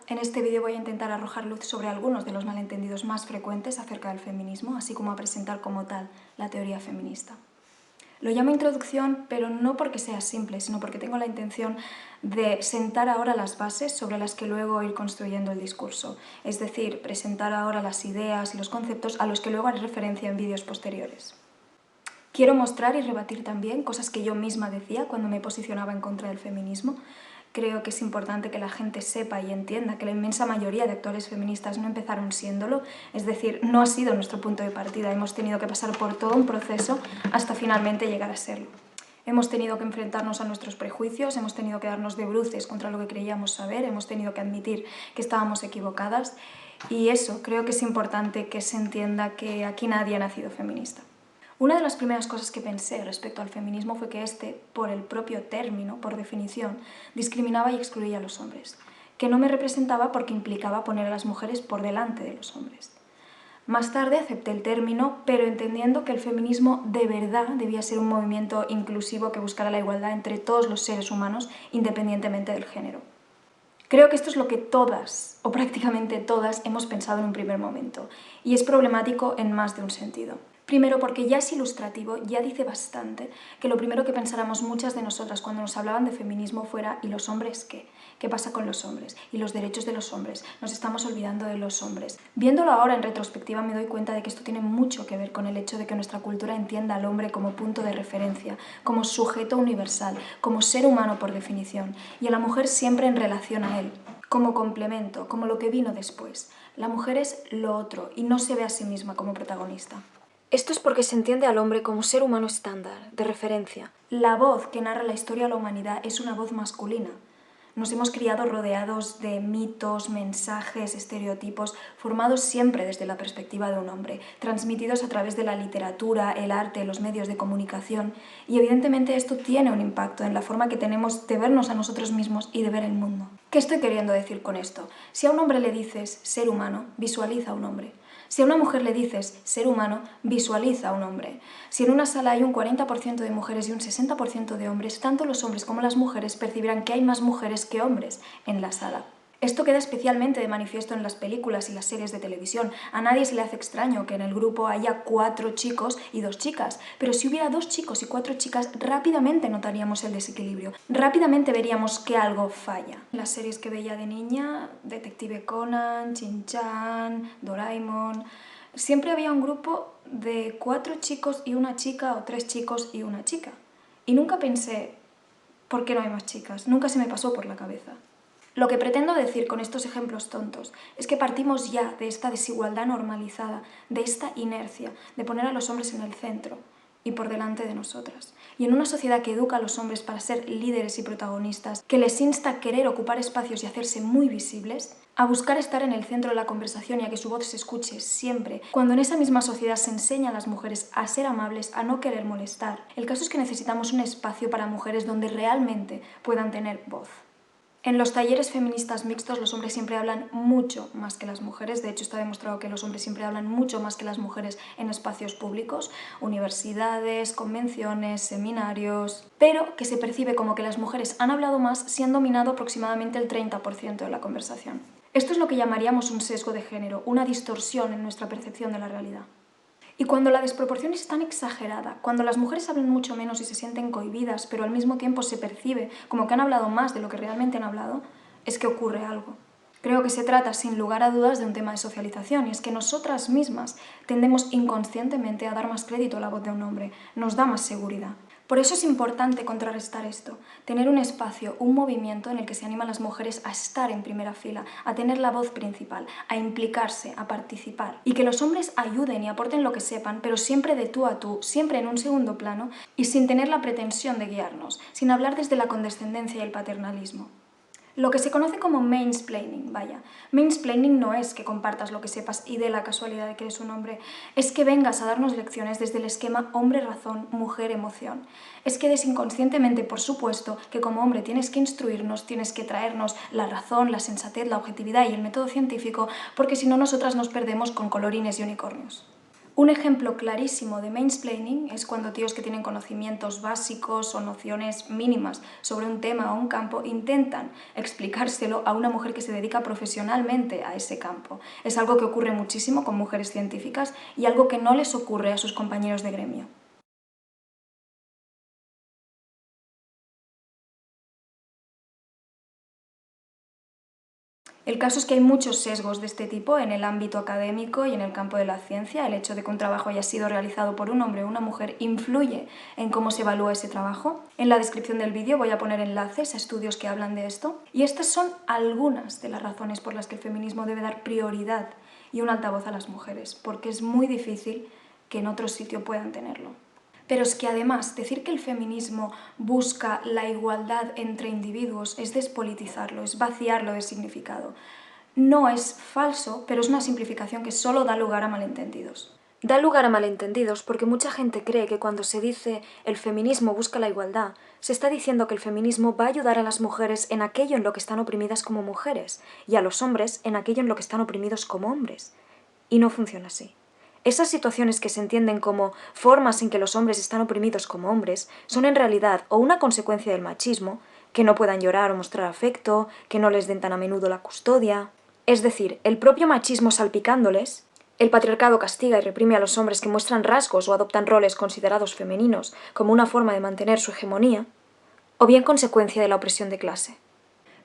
en este vídeo voy a intentar arrojar luz sobre algunos de los malentendidos más frecuentes acerca del feminismo, así como a presentar como tal la teoría feminista. Lo llamo introducción, pero no porque sea simple, sino porque tengo la intención de sentar ahora las bases sobre las que luego ir construyendo el discurso, es decir, presentar ahora las ideas y los conceptos a los que luego haré referencia en vídeos posteriores. Quiero mostrar y rebatir también cosas que yo misma decía cuando me posicionaba en contra del feminismo. Creo que es importante que la gente sepa y entienda que la inmensa mayoría de actuales feministas no empezaron siéndolo, es decir, no ha sido nuestro punto de partida, hemos tenido que pasar por todo un proceso hasta finalmente llegar a serlo. Hemos tenido que enfrentarnos a nuestros prejuicios, hemos tenido que darnos de bruces contra lo que creíamos saber, hemos tenido que admitir que estábamos equivocadas y eso, creo que es importante que se entienda que aquí nadie ha nacido feminista. Una de las primeras cosas que pensé respecto al feminismo fue que este, por el propio término, por definición, discriminaba y excluía a los hombres, que no me representaba porque implicaba poner a las mujeres por delante de los hombres. Más tarde acepté el término, pero entendiendo que el feminismo de verdad debía ser un movimiento inclusivo que buscara la igualdad entre todos los seres humanos, independientemente del género. Creo que esto es lo que todas, o prácticamente todas, hemos pensado en un primer momento, y es problemático en más de un sentido. Primero, porque ya es ilustrativo, ya dice bastante, que lo primero que pensáramos muchas de nosotras cuando nos hablaban de feminismo fuera ¿y los hombres qué? ¿Qué pasa con los hombres? ¿Y los derechos de los hombres? Nos estamos olvidando de los hombres. Viéndolo ahora en retrospectiva me doy cuenta de que esto tiene mucho que ver con el hecho de que nuestra cultura entienda al hombre como punto de referencia, como sujeto universal, como ser humano por definición, y a la mujer siempre en relación a él, como complemento, como lo que vino después. La mujer es lo otro y no se ve a sí misma como protagonista. Esto es porque se entiende al hombre como ser humano estándar, de referencia. La voz que narra la historia de la humanidad es una voz masculina. Nos hemos criado rodeados de mitos, mensajes, estereotipos, formados siempre desde la perspectiva de un hombre, transmitidos a través de la literatura, el arte, los medios de comunicación, y evidentemente esto tiene un impacto en la forma que tenemos de vernos a nosotros mismos y de ver el mundo. ¿Qué estoy queriendo decir con esto? Si a un hombre le dices ser humano, visualiza a un hombre. Si a una mujer le dices ser humano, visualiza a un hombre. Si en una sala hay un 40% de mujeres y un 60% de hombres, tanto los hombres como las mujeres percibirán que hay más mujeres que hombres en la sala. Esto queda especialmente de manifiesto en las películas y las series de televisión. A nadie se le hace extraño que en el grupo haya 4 chicos y 2 chicas, pero si hubiera 2 chicos y 4 chicas, rápidamente notaríamos el desequilibrio. Rápidamente veríamos que algo falla. En las series que veía de niña, Detective Conan, Shin-Chan, Doraemon, siempre había un grupo de 4 chicos y una chica o 3 chicos y una chica. Y nunca pensé, ¿por qué no hay más chicas? Nunca se me pasó por la cabeza. Lo que pretendo decir con estos ejemplos tontos es que partimos ya de esta desigualdad normalizada, de esta inercia, de poner a los hombres en el centro y por delante de nosotras. Y en una sociedad que educa a los hombres para ser líderes y protagonistas, que les insta a querer ocupar espacios y hacerse muy visibles, a buscar estar en el centro de la conversación y a que su voz se escuche siempre, cuando en esa misma sociedad se enseña a las mujeres a ser amables, a no querer molestar. El caso es que necesitamos un espacio para mujeres donde realmente puedan tener voz. En los talleres feministas mixtos los hombres siempre hablan mucho más que las mujeres, de hecho está demostrado que los hombres siempre hablan mucho más que las mujeres en espacios públicos, universidades, convenciones, seminarios, pero que se percibe como que las mujeres han hablado más si han dominado aproximadamente el 30% de la conversación. Esto es lo que llamaríamos un sesgo de género, una distorsión en nuestra percepción de la realidad. Y cuando la desproporción es tan exagerada, cuando las mujeres hablan mucho menos y se sienten cohibidas, pero al mismo tiempo se percibe como que han hablado más de lo que realmente han hablado, es que ocurre algo. Creo que se trata, sin lugar a dudas, de un tema de socialización, y es que nosotras mismas tendemos inconscientemente a dar más crédito a la voz de un hombre, nos da más seguridad. Por eso es importante contrarrestar esto, tener un espacio, un movimiento en el que se animan las mujeres a estar en primera fila, a tener la voz principal, a implicarse, a participar. Y que los hombres ayuden y aporten lo que sepan, pero siempre de tú a tú, siempre en un segundo plano y sin tener la pretensión de guiarnos, sin hablar desde la condescendencia y el paternalismo. Lo que se conoce como mansplaining, vaya. Mansplaining no es que compartas lo que sepas y de la casualidad de que eres un hombre, es que vengas a darnos lecciones desde el esquema hombre-razón, mujer-emoción. Es que des inconscientemente, por supuesto, que como hombre tienes que instruirnos, tienes que traernos la razón, la sensatez, la objetividad y el método científico, porque si no nosotras nos perdemos con colorines y unicornios. Un ejemplo clarísimo de mansplaining es cuando tíos que tienen conocimientos básicos o nociones mínimas sobre un tema o un campo intentan explicárselo a una mujer que se dedica profesionalmente a ese campo. Es algo que ocurre muchísimo con mujeres científicas y algo que no les ocurre a sus compañeros de gremio. El caso es que hay muchos sesgos de este tipo en el ámbito académico y en el campo de la ciencia. El hecho de que un trabajo haya sido realizado por un hombre o una mujer influye en cómo se evalúa ese trabajo. En la descripción del vídeo voy a poner enlaces a estudios que hablan de esto. Y estas son algunas de las razones por las que el feminismo debe dar prioridad y un altavoz a las mujeres, porque es muy difícil que en otro sitio puedan tenerlo. Pero es que además decir que el feminismo busca la igualdad entre individuos es despolitizarlo, es vaciarlo de significado. No es falso, pero es una simplificación que solo da lugar a malentendidos. Da lugar a malentendidos porque mucha gente cree que cuando se dice el feminismo busca la igualdad, se está diciendo que el feminismo va a ayudar a las mujeres en aquello en lo que están oprimidas como mujeres y a los hombres en aquello en lo que están oprimidos como hombres. Y no funciona así. Esas situaciones que se entienden como formas en que los hombres están oprimidos como hombres son en realidad o una consecuencia del machismo, que no puedan llorar o mostrar afecto, que no les den tan a menudo la custodia. Es decir, el propio machismo salpicándoles, el patriarcado castiga y reprime a los hombres que muestran rasgos o adoptan roles considerados femeninos como una forma de mantener su hegemonía, o bien consecuencia de la opresión de clase.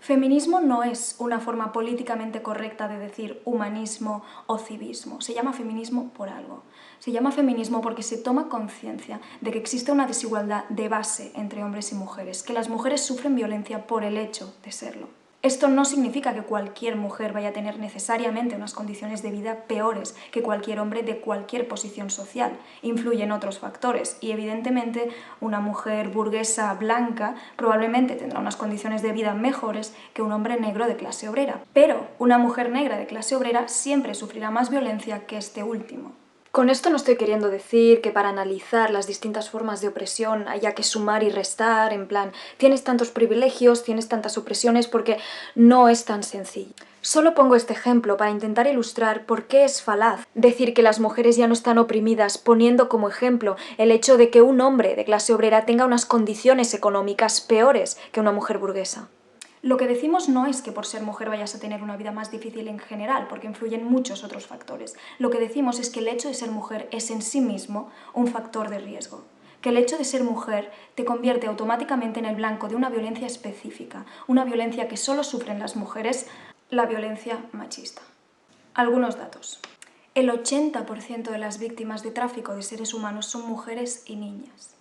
Feminismo no es una forma políticamente correcta de decir humanismo o civismo. Se llama feminismo por algo. Se llama feminismo porque se toma conciencia de que existe una desigualdad de base entre hombres y mujeres, que las mujeres sufren violencia por el hecho de serlo. Esto no significa que cualquier mujer vaya a tener necesariamente unas condiciones de vida peores que cualquier hombre de cualquier posición social. Influyen otros factores y evidentemente una mujer burguesa blanca probablemente tendrá unas condiciones de vida mejores que un hombre negro de clase obrera. Pero una mujer negra de clase obrera siempre sufrirá más violencia que este último. Con esto no estoy queriendo decir que para analizar las distintas formas de opresión haya que sumar y restar, en plan, tienes tantos privilegios, tienes tantas opresiones, porque no es tan sencillo. Solo pongo este ejemplo para intentar ilustrar por qué es falaz decir que las mujeres ya no están oprimidas, poniendo como ejemplo el hecho de que un hombre de clase obrera tenga unas condiciones económicas peores que una mujer burguesa. Lo que decimos no es que por ser mujer vayas a tener una vida más difícil en general, porque influyen muchos otros factores. Lo que decimos es que el hecho de ser mujer es en sí mismo un factor de riesgo. Que el hecho de ser mujer te convierte automáticamente en el blanco de una violencia específica, una violencia que solo sufren las mujeres, la violencia machista. Algunos datos. El 80% de las víctimas de tráfico de seres humanos son mujeres y niñas.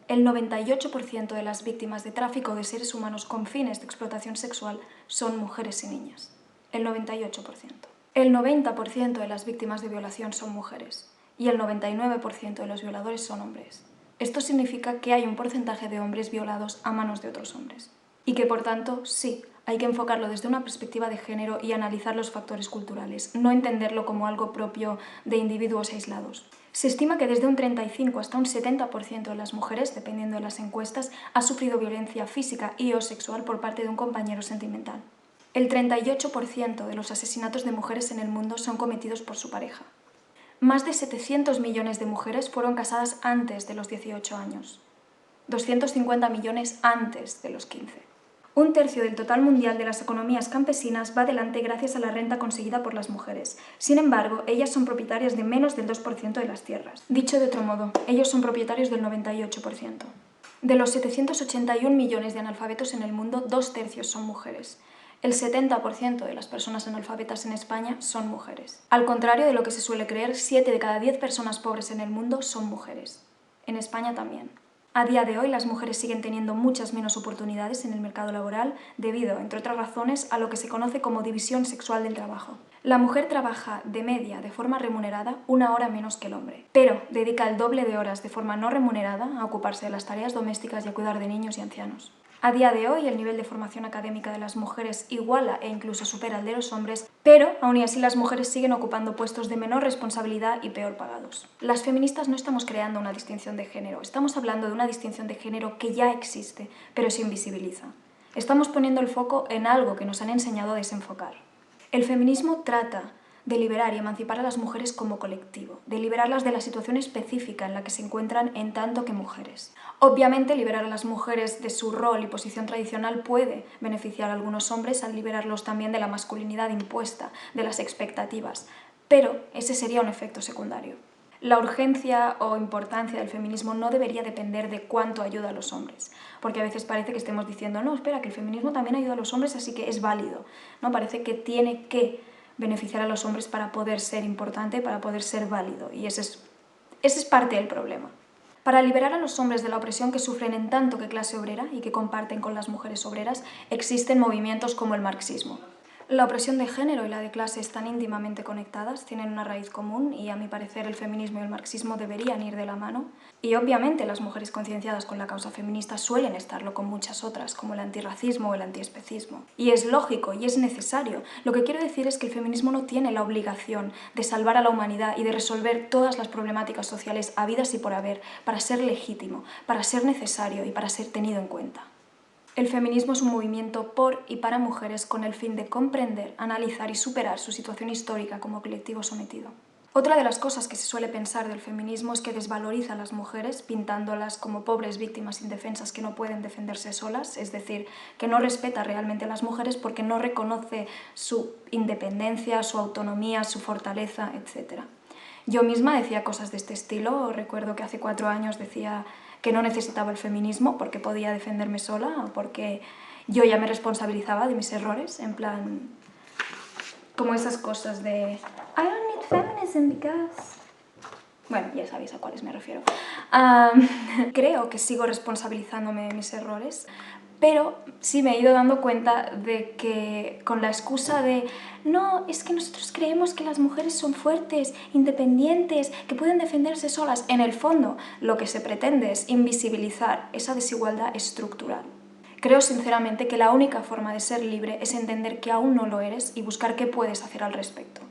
El 98% de las víctimas de tráfico de seres humanos con fines de explotación sexual son mujeres y niñas. El 98%. El 90% de las víctimas de violación son mujeres y el 99% de los violadores son hombres. Esto significa que hay un porcentaje de hombres violados a manos de otros hombres. Y que por tanto, sí, hay que enfocarlo desde una perspectiva de género y analizar los factores culturales, no entenderlo como algo propio de individuos aislados. Se estima que desde un 35 hasta un 70% de las mujeres, dependiendo de las encuestas, ha sufrido violencia física y o sexual por parte de un compañero sentimental. El 38% de los asesinatos de mujeres en el mundo son cometidos por su pareja. Más de 700 millones de mujeres fueron casadas antes de los 18 años. 250 millones antes de los 15. Un tercio del total mundial de las economías campesinas va adelante gracias a la renta conseguida por las mujeres. Sin embargo, ellas son propietarias de menos del 2% de las tierras. Dicho de otro modo, ellos son propietarios del 98%. De los 781 millones de analfabetos en el mundo, 2/3 son mujeres. El 70% de las personas analfabetas en España son mujeres. Al contrario de lo que se suele creer, 7 de cada 10 personas pobres en el mundo son mujeres. En España también. A día de hoy, las mujeres siguen teniendo muchas menos oportunidades en el mercado laboral debido, entre otras razones, a lo que se conoce como división sexual del trabajo. La mujer trabaja, de media, de forma remunerada, 1 hora menos que el hombre, pero dedica el doble de horas de forma no remunerada a ocuparse de las tareas domésticas y a cuidar de niños y ancianos. A día de hoy, el nivel de formación académica de las mujeres iguala e incluso supera el de los hombres, pero aún y así las mujeres siguen ocupando puestos de menor responsabilidad y peor pagados. Las feministas no estamos creando una distinción de género, estamos hablando de una distinción de género que ya existe, pero se invisibiliza. Estamos poniendo el foco en algo que nos han enseñado a desenfocar. El feminismo trata de liberar y emancipar a las mujeres como colectivo, de liberarlas de la situación específica en la que se encuentran en tanto que mujeres. Obviamente, liberar a las mujeres de su rol y posición tradicional puede beneficiar a algunos hombres al liberarlos también de la masculinidad impuesta, de las expectativas, pero ese sería un efecto secundario. La urgencia o importancia del feminismo no debería depender de cuánto ayuda a los hombres, porque a veces parece que estemos diciendo, no, espera, que el feminismo también ayuda a los hombres, así que es válido, ¿no? Parece que tiene que beneficiar a los hombres para poder ser importante, para poder ser válido, y ese es parte del problema. Para liberar a los hombres de la opresión que sufren en tanto que clase obrera y que comparten con las mujeres obreras, existen movimientos como el marxismo. La opresión de género y la de clase están íntimamente conectadas, tienen una raíz común y, a mi parecer, el feminismo y el marxismo deberían ir de la mano. Y obviamente las mujeres concienciadas con la causa feminista suelen estarlo con muchas otras, como el antirracismo o el antiespecismo. Y es lógico y es necesario. Lo que quiero decir es que el feminismo no tiene la obligación de salvar a la humanidad y de resolver todas las problemáticas sociales habidas y por haber para ser legítimo, para ser necesario y para ser tenido en cuenta. El feminismo es un movimiento por y para mujeres con el fin de comprender, analizar y superar su situación histórica como colectivo sometido. Otra de las cosas que se suele pensar del feminismo es que desvaloriza a las mujeres, pintándolas como pobres víctimas indefensas que no pueden defenderse solas, es decir, que no respeta realmente a las mujeres porque no reconoce su independencia, su autonomía, su fortaleza, etc. Yo misma decía cosas de este estilo. Recuerdo que hace 4 años decía que no necesitaba el feminismo porque podía defenderme sola o porque yo ya me responsabilizaba de mis errores, en plan, como esas cosas de I don't need feminism because... Bueno, ya sabéis a cuáles me refiero. Creo que sigo responsabilizándome de mis errores, pero sí me he ido dando cuenta de que con la excusa de no, es que nosotros creemos que las mujeres son fuertes, independientes, que pueden defenderse solas, en el fondo lo que se pretende es invisibilizar esa desigualdad estructural. Creo sinceramente que la única forma de ser libre es entender que aún no lo eres y buscar qué puedes hacer al respecto.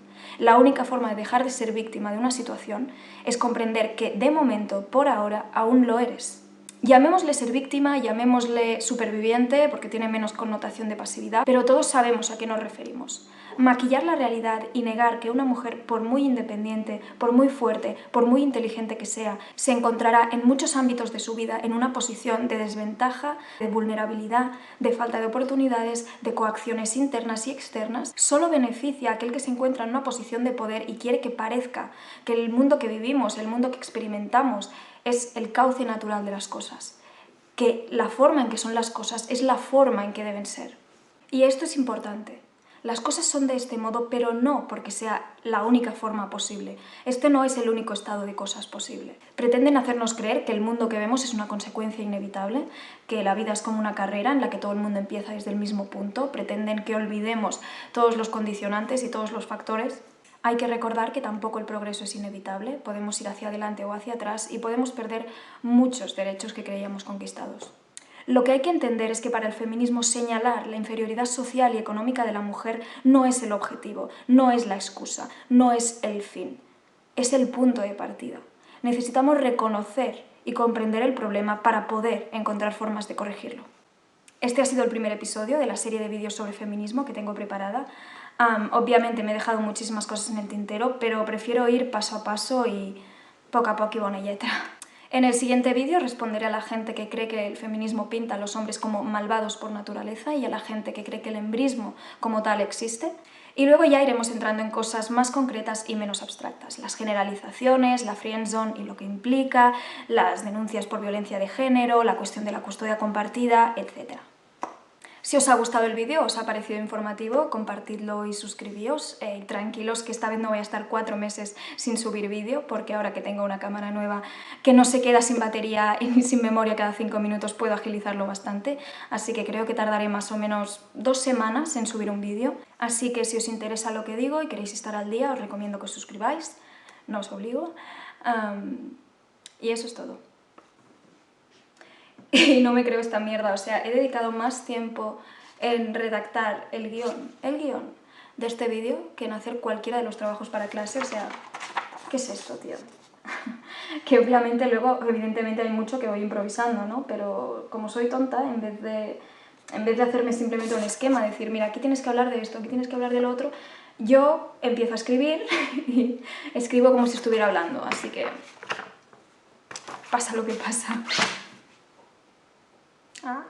La única forma de dejar de ser víctima de una situación es comprender que, de momento, por ahora, aún lo eres. Llamémosle ser víctima, llamémosle superviviente, porque tiene menos connotación de pasividad, pero todos sabemos a qué nos referimos. Maquillar la realidad y negar que una mujer, por muy independiente, por muy fuerte, por muy inteligente que sea, se encontrará en muchos ámbitos de su vida en una posición de desventaja, de vulnerabilidad, de falta de oportunidades, de coacciones internas y externas, solo beneficia a aquel que se encuentra en una posición de poder y quiere que parezca que el mundo que vivimos, el mundo que experimentamos, es el cauce natural de las cosas, que la forma en que son las cosas es la forma en que deben ser. Y esto es importante. Las cosas son de este modo, pero no porque sea la única forma posible. Este no es el único estado de cosas posible. Pretenden hacernos creer que el mundo que vemos es una consecuencia inevitable, que la vida es como una carrera en la que todo el mundo empieza desde el mismo punto. Pretenden que olvidemos todos los condicionantes y todos los factores. Hay que recordar que tampoco el progreso es inevitable. Podemos ir hacia adelante o hacia atrás y podemos perder muchos derechos que creíamos conquistados. Lo que hay que entender es que para el feminismo señalar la inferioridad social y económica de la mujer no es el objetivo, no es la excusa, no es el fin, es el punto de partida. Necesitamos reconocer y comprender el problema para poder encontrar formas de corregirlo. Este ha sido el primer episodio de la serie de vídeos sobre feminismo que tengo preparada. Obviamente me he dejado muchísimas cosas en el tintero, pero prefiero ir paso a paso y poco a poco y bona lletra. En el siguiente vídeo responderé a la gente que cree que el feminismo pinta a los hombres como malvados por naturaleza y a la gente que cree que el embrismo como tal existe. Y luego ya iremos entrando en cosas más concretas y menos abstractas. Las generalizaciones, la friendzone y lo que implica, las denuncias por violencia de género, la cuestión de la custodia compartida, etc. Si os ha gustado el vídeo, os ha parecido informativo, compartidlo y suscribíos. Tranquilos que esta vez no voy a estar 4 meses sin subir vídeo, porque ahora que tengo una cámara nueva que no se queda sin batería y sin memoria cada 5 minutos puedo agilizarlo bastante, así que creo que tardaré más o menos 2 semanas en subir un vídeo. Así que si os interesa lo que digo y queréis estar al día, os recomiendo que os suscribáis, no os obligo. Y eso es todo. Y no me creo esta mierda, o sea, he dedicado más tiempo en redactar el guión de este vídeo que en hacer cualquiera de los trabajos para clase, o sea, ¿qué es esto, tío? Que obviamente luego, evidentemente hay mucho que voy improvisando, ¿no? Pero como soy tonta, en vez de hacerme simplemente un esquema, decir, mira, aquí tienes que hablar de esto, aquí tienes que hablar del otro, yo empiezo a escribir y escribo como si estuviera hablando, así que pasa lo que pasa. Ah.